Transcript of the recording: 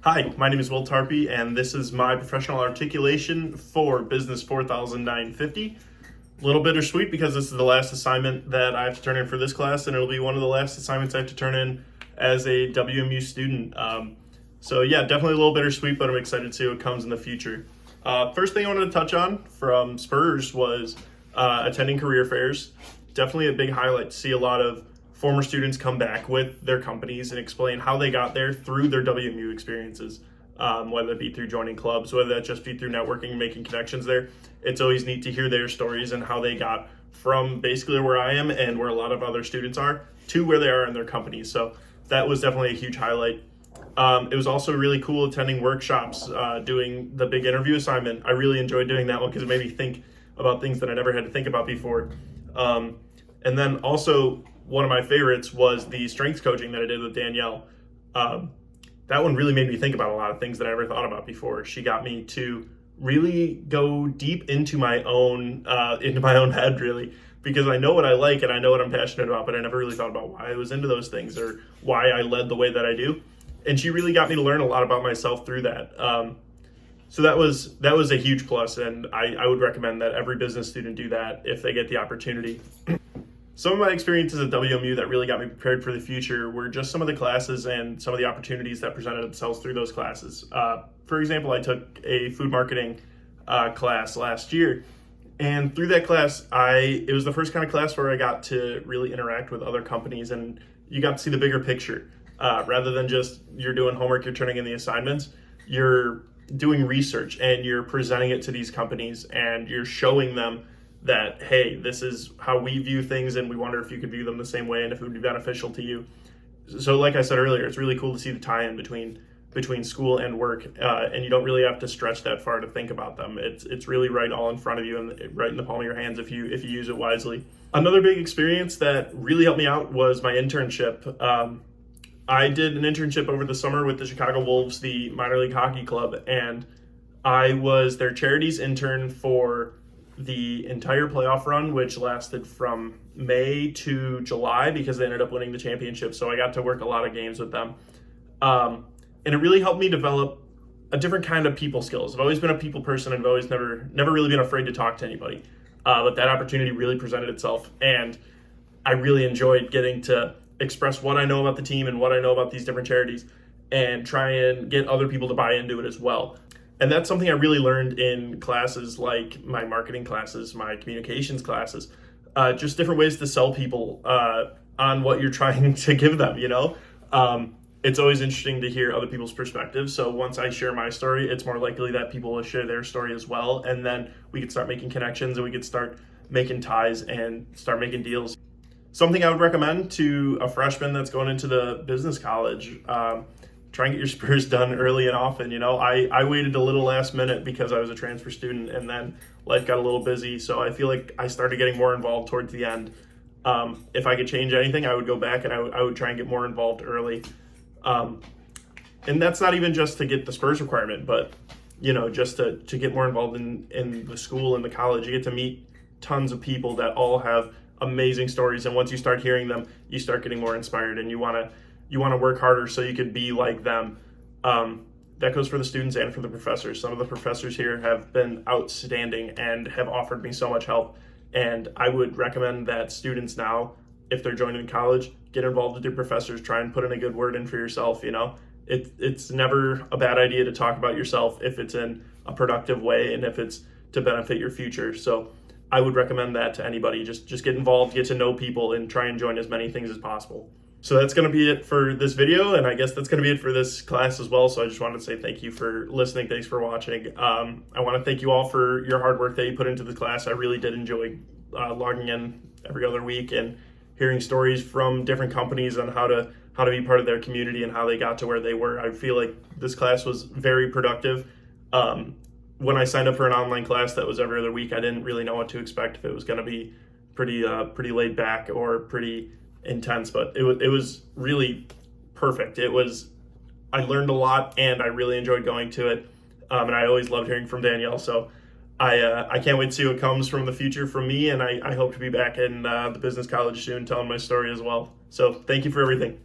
Hi, my name is Will Tarpey, and this is my professional articulation for BUS4000 950. A little bittersweet because this is the last assignment that I have to turn in for this class, and it'll be one of the last assignments I have to turn in as a WMU student. So yeah, definitely a little bittersweet, but I'm excited to see what comes in the future. First thing I wanted to touch on from Spurs was attending career fairs. Definitely a big highlight to see a lot of former students come back with their companies and explain how they got there through their WMU experiences, whether it be through joining clubs, whether that just be through networking and making connections there. It's always neat to hear their stories and how they got from basically where I am and where a lot of other students are to where they are in their companies. So that was definitely a huge highlight. It was also really cool attending workshops, doing the big interview assignment. I really enjoyed doing that one because it made me think about things that I never had to think about before. And then also, one of my favorites was the strength coaching that I did with Danielle. That one really made me think about a lot of things that I never thought about before. She got me to really go deep into my own head, really, because I know what I like and I know what I'm passionate about, but I never really thought about why I was into those things or why I led the way that I do. And she really got me to learn a lot about myself through that. So that was a huge plus, and I would recommend that every business student do that if they get the opportunity. Some of my experiences at WMU that really got me prepared for the future were just some of the classes and some of the opportunities that presented themselves through those classes. For example, I took a food marketing class last year, and through that class, it was the first kind of class where I got to really interact with other companies, and you got to see the bigger picture. Rather than just you're doing homework, you're turning in the assignments, you're doing research and you're presenting it to these companies and you're showing them that, hey, this is how we view things and we wonder if you could view them the same way and if it would be beneficial to you. So like I said earlier, it's really cool to see the tie-in between school and work, and you don't really have to stretch that far to think about them. It's really right all in front of you and right in the palm of your hands if you use it wisely. Another big experience that really helped me out was my internship. I did an internship over the summer with the Chicago Wolves, the minor league hockey club, and I was their charities intern for the entire playoff run, which lasted from May to July because they ended up winning the championship. So I got to work a lot of games with them. And it really helped me develop a different kind of people skills. I've always been a people person. I've always never really been afraid to talk to anybody. But that opportunity really presented itself. And I really enjoyed getting to express what I know about the team and what I know about these different charities and try and get other people to buy into it as well. And that's something I really learned in classes like my marketing classes, my communications classes, just different ways to sell people on what you're trying to give them, It's always interesting to hear other people's perspectives. So once I share my story, it's more likely that people will share their story as well. And then we could start making connections and we could start making ties and start making deals. Something I would recommend to a freshman that's going into the business college, try and get your Spurs done early and often. I waited a little last minute because I was a transfer student and then life got a little busy. So I feel like I started getting more involved towards the end. If I could change anything, I would go back and I would try and get more involved early. And that's not even just to get the Spurs requirement, but, just to get more involved in the school and the college. You get to meet tons of people that all have amazing stories. And once you start hearing them, you start getting more inspired and you want to work harder so you could be like them. That goes for the students and for the professors. Some of the professors here have been outstanding and have offered me so much help. And I would recommend that students now, if they're joining college, get involved with your professors, try and put in a good word in for yourself. It's never a bad idea to talk about yourself if it's in a productive way and if it's to benefit your future. So I would recommend that to anybody. Just get involved, get to know people, and try and join as many things as possible. So that's going to be it for this video, and I guess that's going to be it for this class as well. So I just wanted to say thank you for listening. Thanks for watching. I want to thank you all for your hard work that you put into the class. I really did enjoy logging in every other week and hearing stories from different companies on how to be part of their community and how they got to where they were. I feel like this class was very productive. When I signed up for an online class that was every other week, I didn't really know what to expect, if it was going to be pretty laid back or pretty intense, but it was really perfect. I learned a lot and I really enjoyed going to it. And I always loved hearing from Danielle. So I can't wait to see what comes from the future from me. And I hope to be back in the business college soon telling my story as well. So thank you for everything.